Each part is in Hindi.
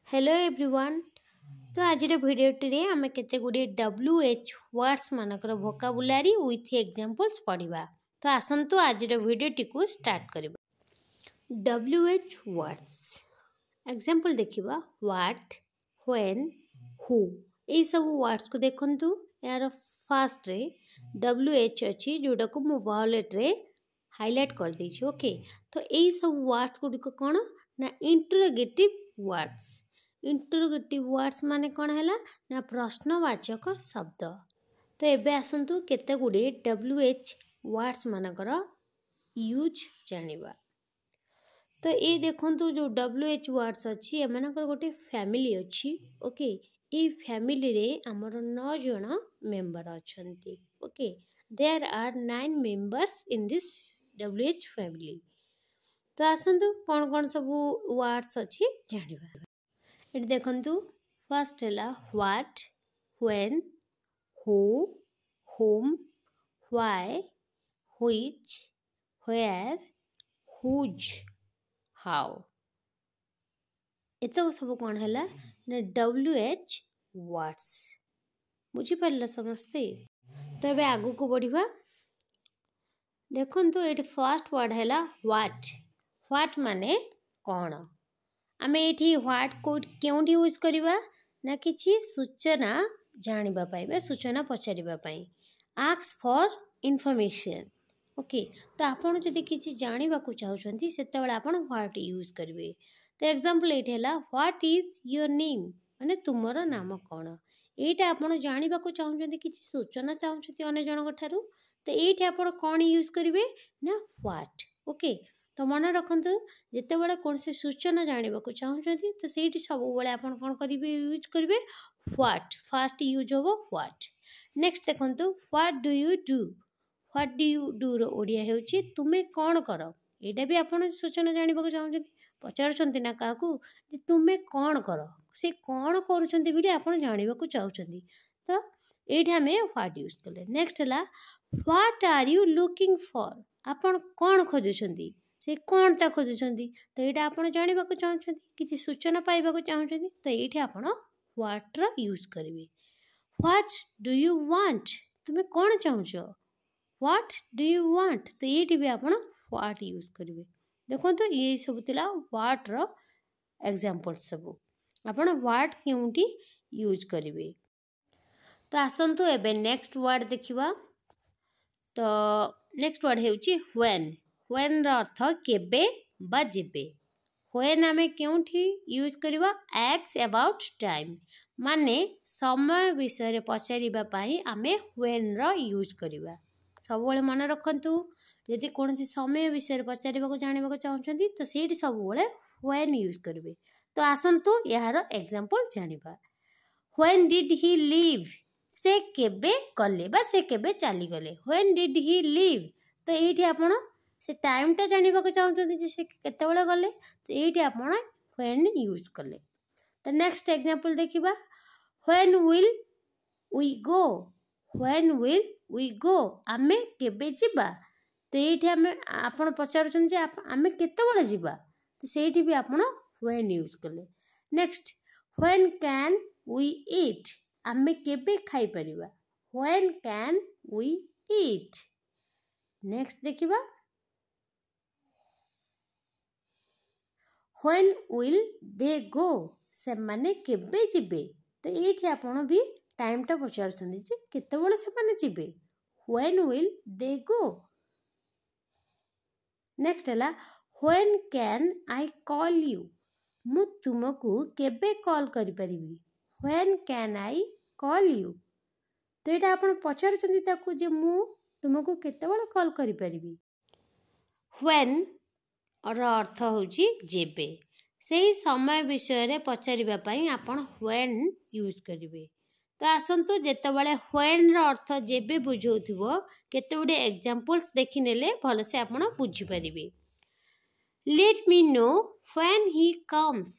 Hello everyone. तो आज भिडियोटी आम केते गुडी WH वर्ड्स मानकर वोकाबुलारी विथ एग्जांपल्स पढ़िबा। तो आसंतु आज भिडियोटी को स्टार्ट करिबा। WH वर्ड्स एग्जांपल देखिबा व्हाट, व्हेन, हु। ए सब वर्ड्स को देखंतु। यार फास्ट रे WH अछि जोडा को मु वायलेट रे हाइलाइट कर दैछि। ओके, तो ए सब वर्ड्स गुडी को कोन ना इंटरोगेटिव वर्ड्स। इंटरोगेटिव वर्ड्स माने कौन है ना प्रश्नवाचक शब्द। तो एबे आसंतु केते गुडी WH वर्ड्स मानकर यूज जानिबा। तो ये देखंतु जो WH वर्ड्स अछि एमानकर गोटे फैमिली अछि। ओके, ए फैमिली रे हमर 9 जण मेंबर अछंती। Okay, there are 9 members in this WH family. तो आसंतु कौन कौन सब वर्ड्स अछि जानिबा। इट देखंतु फर्स्ट है what, when, who, whom, why, which, where, whose, how। एतो सब कौन है ना WH वर्ड्स। बुझी पारला समस्ते। तो एबे आगु को बढ़िबा। देखंतु एट फर्स्ट वर्ड है व्हाट। व्हाट माने कौन। आमे एठी व्हाट को क्योंठी यूज करिबा ना किछि सूचना जानिबा पाई बा सूचना पचारिबा पाई। Ask for information. ओके, तो आपण जदि किछि जानिबा को चाहउछंती सेतेबेला आपण व्हाट यूज करिवे। तो एग्जांपल एठी हला व्हाट इज योर नेम माने तुमरो नाम कोन। एटा आपण जानिबा को चाहउछंती किछि सूचना चाहउछंती अन्य जनक ठारू, तो एठी आपण कोन यूज करिवे ना व्हाट। ओके, तो मन रखंतु जेतेबेला कौन से सूचना जानिबा को चाहउछंती तो सेठी सब बेले आपण कोन करिवे यूज करिवे व्हाट। फर्स्ट यूज होबो व्हाट। नेक्स्ट देखंतु what do you do. What do you do रो ओडिया हेउची तुमे कोन करो। एटा भी आपण सूचना जानिबा को चाहउछंती पचारुछंती ना काकू जे तुमे कोन करो, से कोन करूछंती बिले आपण जानिबा को चाहउछंती। तो एठी हमें व्हाट यूज करले। नेक्स्ट हला what are you looking for. आपण कोन खोजुछंती, से कौन ता खोजुछंती, तो एटा आपण जानिबा को चाहउछंती किछि सूचना पाइबा को चाहउछंती तो एठी आपण व्हाट रो यूज करिवे। व्हाट डू यू वांट तुमे कोन चाहउछो। व्हाट डू यू वांट तो एठी भी आपण व्हाट यूज करिवे। देखंतु ये सब तिला व्हाट रो एग्जांपल सब आपण व्हाट केउंटी यूज करिवे। तो आसंतु एबे नेक्स्ट वर्ड देखिबा। तो नेक्स्ट वर्ड हेउची व्हेन। व्हेन रो अर्थ केबे बा जेबे। व्हेन आमे केउंठी यूज करिबा आस्क अबाउट टाइम माने समय विषय रे पचारिबा पाई आमे व्हेन रो यूज करिबा। सब बेले मन रखंतु यदि कोनसी समय विषय रे पचारिबा को जानिबा को चाहउछंती तो सेठी सब बेले व्हेन यूज करिवे। तो आसंतु यार एग्जांपल जानिबा। व्हेन डिड ही लीव से केबे गले बा से केबे चली गले। व्हेन डिड ही लीव तो एठी आपण से टाइम टा जानिबा को चाहउछंती जे से केते बेले गले तो एठी आपण व्हेन यूज करले। तो नेक्स्ट एग्जांपल देखिबा। When will we go. When will we go आमे केबे जिबा तो एठी आमे आपण पचारुछन जे आमे केते बेले जिबा तो सेठी भी आपण व्हेन यूज करले। Next when can we eat आमे केबे खाई परिबा। When can we eat. Next देखिबा। व्हेन विल दे गो से माने केबे जिबे तो एठी आपण भी टाइम टा पचारुछंती जे केते बेले से माने जिबे। When will they go. Next हला when can I call you मु तुमको केबे कॉल करि परिबी। When can I call you तो एटा आपण पचारुछंती ताकू जे मु तुमको केते बेले कॉल करि परिबी। व्हेन और अर्थ होची जेबे। सेही समय विषय रे पचारिबा पाई आपण व्हेन यूज करिवे। तो आसंतु जेतेबेले व्हेन रो अर्थ जेबे बुझौथिबो केते गुडे एग्जांपल्स देखि नेले भलो से आपण बुझी परिबे। Let me know when he comes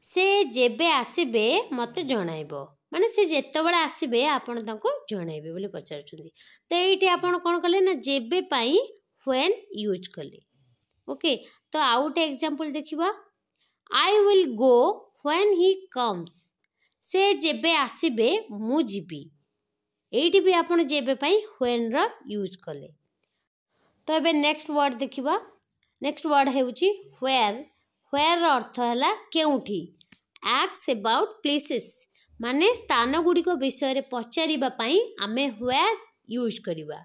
से जेबे आसीबे मते जणाइबो माने से जेतेबेले आसीबे आपण तांको जणाइबे बोले पचारुछंती। तो एठी आपण कोन कले ना जेबे पाई व्हेन यूज कले। ओके, तो आउट एग्जांपल देखिबा। I will go when he comes से जेबे आसीबे मु जीबी एइटी भी आपण जेबे पई व्हेन रा यूज कले। तो एबे नेक्स्ट वर्ड देखिबा। नेक्स्ट वर्ड हेउची व्हेयर। व्हेयर रो अर्थ हला केउठी। आस्क अबाउट प्लेसेस माने स्थान गुडी को विषय रे पचारिबा पई आमे व्हेयर यूज करिबा।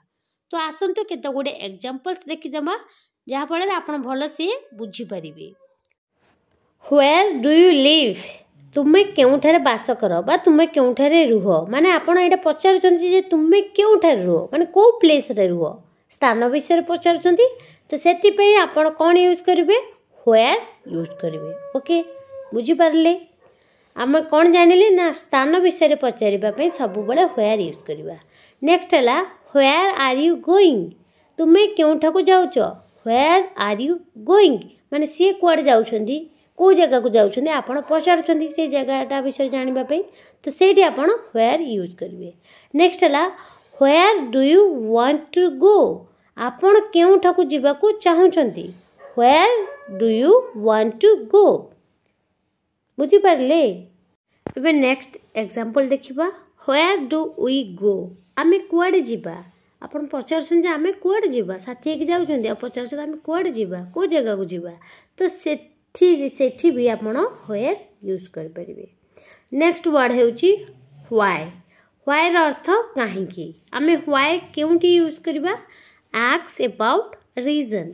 तो आसंतु केते गुडे एग्जांपल्स देखि दमा जहा फळे आपण भलो से बुझी परिबे। व्हेयर डू यू लिव तुमे केउठारे बास कर बा तुमे केउठारे रुह माने आपण एटा पचारुचंती जे तुमे केउठारे रुह माने को प्लेस रे रुह स्थान विषय रे पचारुचंती। तो सेति पे आपण कोन यूज करिवे व्हेयर यूज करिवे। ओके बुझी पारले आम कौन जानिले ना स्थान विषय रे पचारिबा पे सब बळे व्हेयर यूज करिबा। नेक्स्ट हला व्हेयर आर यू गोइंग तुमे केउठा को जाउचो व्हेयर आर यू गोइंग माने सी कुआडे जाउछंती को जगह को जाउछंती आपण पचारुछंती से जगहटा विषय जानिबा पे तो सेठी आपण व्हेयर यूज करिवे। नेक्स्ट हला where do you want to go आपण केउठा को जिबा को चाहुछंती where do you want to go बुझी पारले। एबे नेक्स्ट एग्जांपल देखिबा। व्हेयर डू वी गो आमे कुआडे जिबा आपण पचारछन जे आमे कुआडे जिबा साथी के जाउछंती आ पचारछन आमे कुआडे जिबा को जगह को जिबा तो सेठी भी आपण व्हेयर यूज कर परिबे। नेक्स्ट वर्ड हेउची व्हाई। व्हाई रो अर्थ काहेकि आमे व्हाई केउंटी यूज करिबा आस्क अबाउट रीजन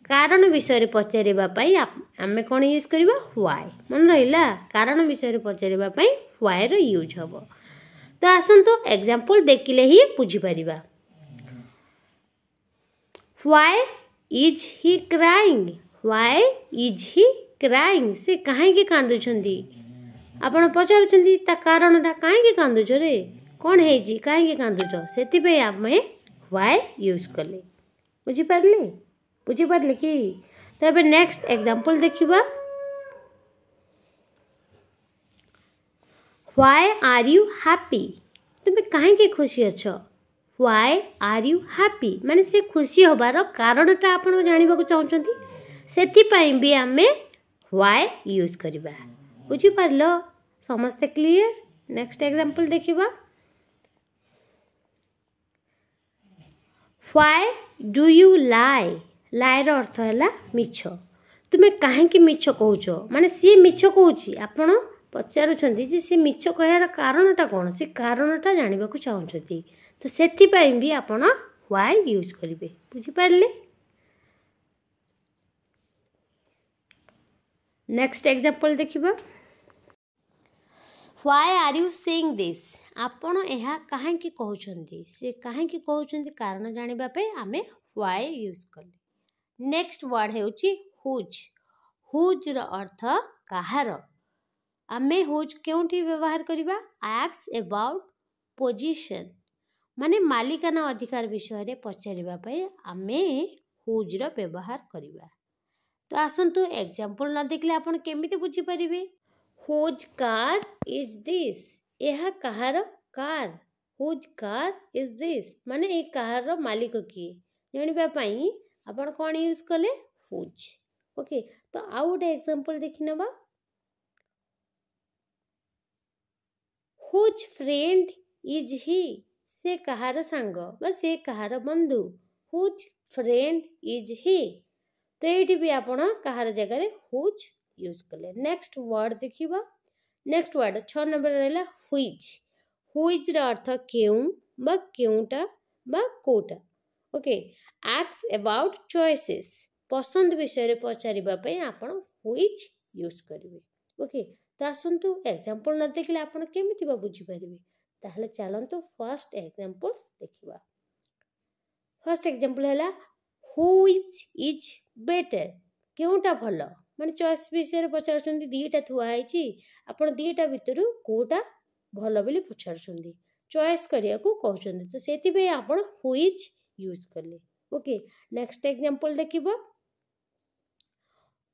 कारण विषय रे पचारिबा पई आमे कोन यूज करिबा व्हाई मन रहिला कारण विषय रे पचारिबा पई व्हाई रो यूज हबो। तो आसंतो एग्जांपल देखिले ही बुझी परिबा। Why is he crying why is he crying से काहेकि कांदुछंती आपण पचारुछंती ता कारणटा काहेकि कांदुछ रे कोन हेजी काहेकि कांदुछ सेति पे आमे व्हाई यूज करले बुझी पारले कि। तो एबे नेक्स्ट एग्जांपल देखिबा। व्हाई आर यू हैप्पी तुमे काहेकि खुशी अछ व्हाई आर यू हैप्पी माने से खुशी होबार कारणटा आपण जानिबा को चाहुछंती सेति पई भी आमे व्हाई यूज करिबा बुझी पारलो समस्त क्लियर। नेक्स्ट एग्जांपल देखिबा। व्हाई डू यू लाई लाई रो अर्थ हला मिछ तुमे काहेकि मिछ कहूछ माने सी मिछ कहूची आपण पचारुछंती जे से मिछ कहयार कारणटा कोन से कारणटा जानिबा को चाहुछंती तो सेति पई भी आपण व्हाई यूज करिवे बुझी पारले। नेक्स्ट एग्जांपल देखिबा। Why are you saying this आपण एहा काहेकि कहउछंती से काहेकि कहउछंती कारण जानिबा पे आमे व्हाई यूज करले। नेक्स्ट वर्ड हेउची हुज। हुज रो अर्थ काहार आमे हुज केउठी व्यवहार करिबा आस्क अबाउट पोजीशन माने मालिकाना अधिकार विषय रे पचारिबा पे आमे हुज रो व्यवहार करिबा। तो आसंतु एग्जांपल न देखले आपण केमिति बुझी परिबे। हुज कार इज दिस एहा कहार car whose car is this माने ए कार रो मालिक किए जानिबा पई आपण कोन यूज कले हुज। ओके तो आउ गोटे एग्जांपल देखि नबा। हुज फ्रेंड इज ही से कहार संग बा से कहार बंधु हुज फ्रेंड इज ही तो ये भी आपण कहार जगह रे हुज यूज कले। नेक्स्ट वर्ड देखिबा। नेक्स्ट वर्ड 6 नंबर रहला व्हिच। व्हिच रो अर्थ केउ बा केउटा बा कोटा। ओके आस्क अबाउट चॉइसेस पसंद विषय रे पचारिबा पे आपण व्हिच यूज करिवे। ओके तो आसंतु एग्जांपल न देखले आपण केमिति बा बुझी परिबे ताहले चलंतु फर्स्ट एग्जांपल्स देखिबा। फर्स्ट एग्जांपल हैला व्हिच इज बेटर केउटा भलो माने चॉइस विषय रे पचारछंती दीटा थुआ आइची आपण दीटा भितरु कोटा भलो बोली पचारछंती चॉइस करिया को कहउछंती तो सेति बे आपण व्हिच यूज करले। ओके नेक्स्ट एग्जांपल देखिबो।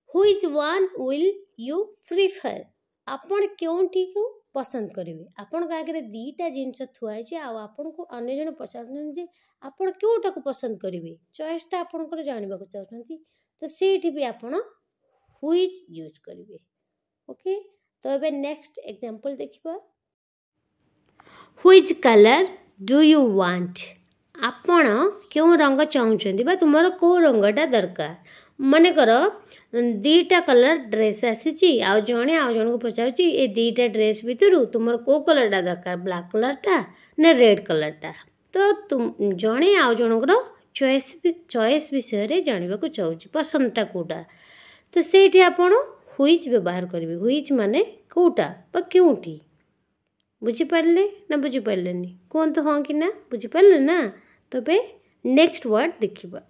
Which one will you prefer आपण केउठी को पसंद करिवे आपण आगे दीटा जिनस थुआई आ आपण को अन्य जन पचारछन जे आपण केउटा को पसंद करिवे चॉइसटा आपण को जानिबा को चाहछंती तो सेठी भी आपण व्हिच यूज करिवे। ओके तो एबे नेक्स्ट एग्जांपल देखिबा which colour do you want आपण क्यों रंग चाहूचंदी बा तुमरो को रंगटा दरकार माने कर दीटा कलर ड्रेस आसीची आ जणे आ जण को पचाउची ए दीटा ड्रेस भितरु तुमरो को कलरटा दरकार ब्लैक कलरटा ना रेड कलरटा तो तुम जणे आ जण को चॉइस विषय रे जानिबा को चाहूची पसंदटा कोटा तो सेठी आपण व्हिच व्यवहार करिवे व्हिच माने कोटा बा क्योंटी बुझी पारले ना बुझी पारलेनी कोन तो हां कि ना बुझी पारले ना तबे नेक्स्ट वर्ड देखिबा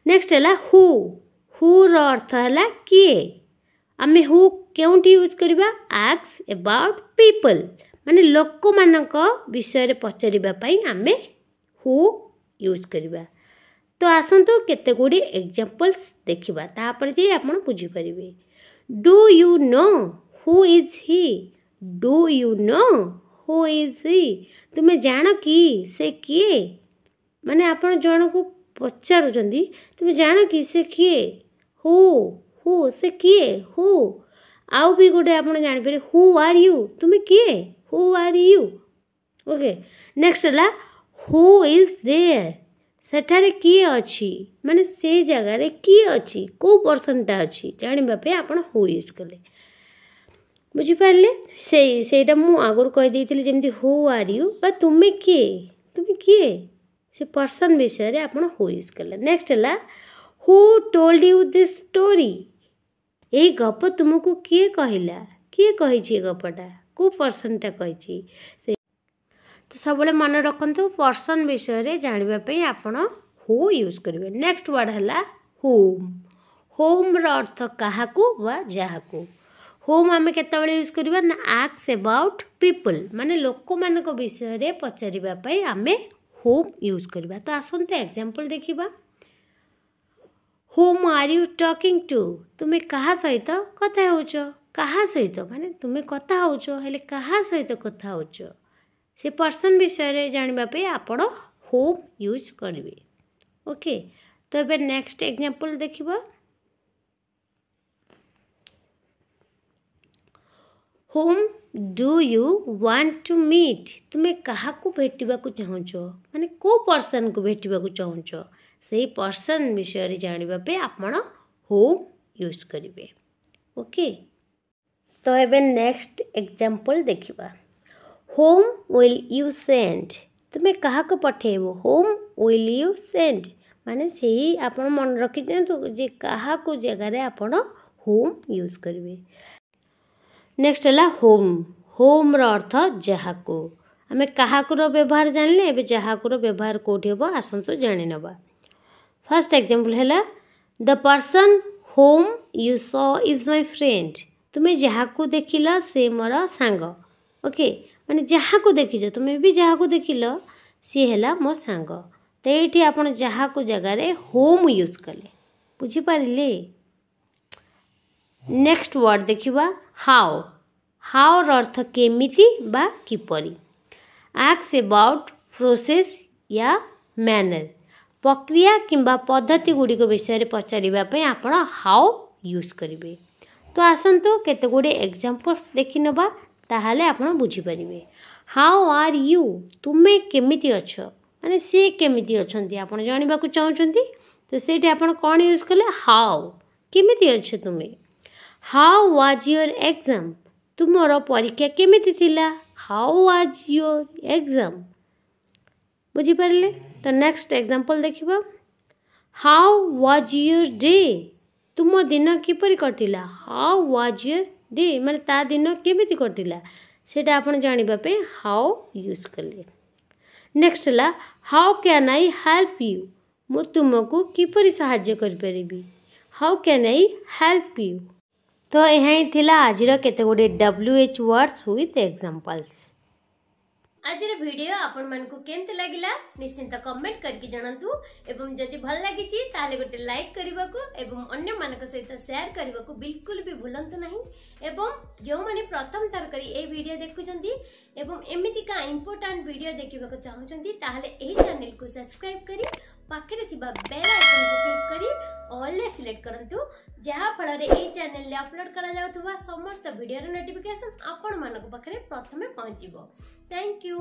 नेक्स्ट हला हु रो अर्थ हला किए आमे हु केउंटी यूज करिबा आस्क अबाउट पीपल माने लोक मानक विषय रे पचरिबा पई आमे हु यूज करिबा तो आसंतु केते गुडी एग्जांपल्स देखिबा तापर जे आपण बुझी परिबे do you know who is he do you know who is he तुम्हें जान कि से किए माने आपण जण को पचारुचंदी तुम्हें जान कि से किए हु से किए हु आउ भी गोटे आपण जानि पारे हु आर यू तुम्हें किए who are you okay next हला हु इज देयर सेठारे किए अछि माने से जगह रे किए अछि को पर्सनटा अछि जानिबा पे आपण हु यूज कले बुझी पारले सेटा मु आगुर कहि देइथिले जेमति हु आर यू बा तुम्हें किए से पर्सन विषय रे आपण हु यूज कले नेक्स्ट हला who told you this story ए गप तुमको किए कहिला किए कहि छी गपटा को पर्सनटा कहि छी तो सबले मन रखंतु पर्सन विषय रे जानिबा पे आपण हु यूज करिवे नेक्स्ट वर्ड हला होम रो अर्थ काहाकू वा जाहाकू होम आमे केतबेले यूज करिबा ना आस्क अबाउट पीपल माने लोक मानक विषय रे पचारिबा पई आमे होम यूज करिबा तो आसंते एग्जांपल देखिबा whom are you talking to तुमे कहा सहित कथा होचो कहा सहित माने तुमे कथा होचो हेले कहा सहित कथा होचो से पर्सन विषय रे जानिबा पे आपण होम यूज करिवे ओके तो एबे नेक्स्ट एग्जांपल देखिबा whom do you want to meet तुमे कहा को भेटिबा को चाहूचो माने को पर्सन को भेटिबा को चाहूचो से पर्सन विषय रे जानिबा पे आपण होम यूज करिवे ओके तो एबे नेक्स्ट एग्जांपल देखिबा होम विल यू सेंड तुमे कहा को पठेबो होम विल यू सेंड माने सेही आपण मन रखि देंतु जे कहा को जगह रे आपण होम यूज करिवे नेक्स्ट हला होम रो अर्थ जाहाको आमे काहाको रो व्यवहार जानले एबे जाहाको रो व्यवहार कोठी होबो आसंतु जानि नबा फर्स्ट एग्जांपल हला the person home you saw is my friend तुमे जाहाको देखिला से मोर सांग ओके माने जाहाको देखिजो तुमे भी जाहाको देखिलो सी हला मो सांग तो एठी आपण जाहाको जगह रे होम यूज कले बुझी पारिले नेक्स्ट वर्ड देखिबा हाउ रो अर्थ केमिति बा किपरि आस्क अबाउट प्रोसेस या मैनर प्रक्रिया किंबा पद्धति गुडी को विषय रे पचारिबा पे आपण हाउ यूज करिवे तो आसंतो केते गुडी एग्जांपल्स देखि नबा ताहाले आपण बुझी परिबे हाउ आर यू तुमे केमिति अछ माने से केमिति अछंती आपण जानिबा को चाहउछंती तो सेठी आपण कोन यूज कले हाउ केमिति अछ तुमे हाउ वाज योर एग्जाम तुमरो परीक्षा केमिति थिला हाउ वाज योर एग्जाम बुझी पारले तो नेक्स्ट एग्जांपल देखिबा हाउ वाज योर डे तुम दिन किपरि कटिला हाउ वाज योर डे माने ता दिन केमिति कटिला सेटा आपण जानिबा पे हाउ यूज कले नेक्स्ट ला how can I help you मु तुमको किपरि सहाय्य कर परिबी how can I help you तो यही थिला आजिर केते गोटे WH वर्ड्स विथ एग्जांपल्स आजिर वीडियो आपण मानकु केमते लागिला निश्चिंत कमेंट करके जणांतु एवं जदि भल लागि छि ताले गोटे लाइक करबाको एवं अन्य मानक सहित शेयर करबाको बिल्कुल भी भूलंतु नहीं एवं जो माने प्रथम थर करी ए वीडियो देखुचंती एवं एमिति का इंपोर्टेंट वीडियो देखिबाको चाहुचंती ताले एही चैनल को सब्सक्राइब करी पाखे थिबा बेल आइकन को क्लिक करी ऑल ले सिलेक्ट करंतु जहा फल रे ए चैनल ले अपलोड करा जाउथबा समस्त वीडियो रे नोटिफिकेशन आपण मानको पाखरे प्रथमे पहुंचीबो। Thank you.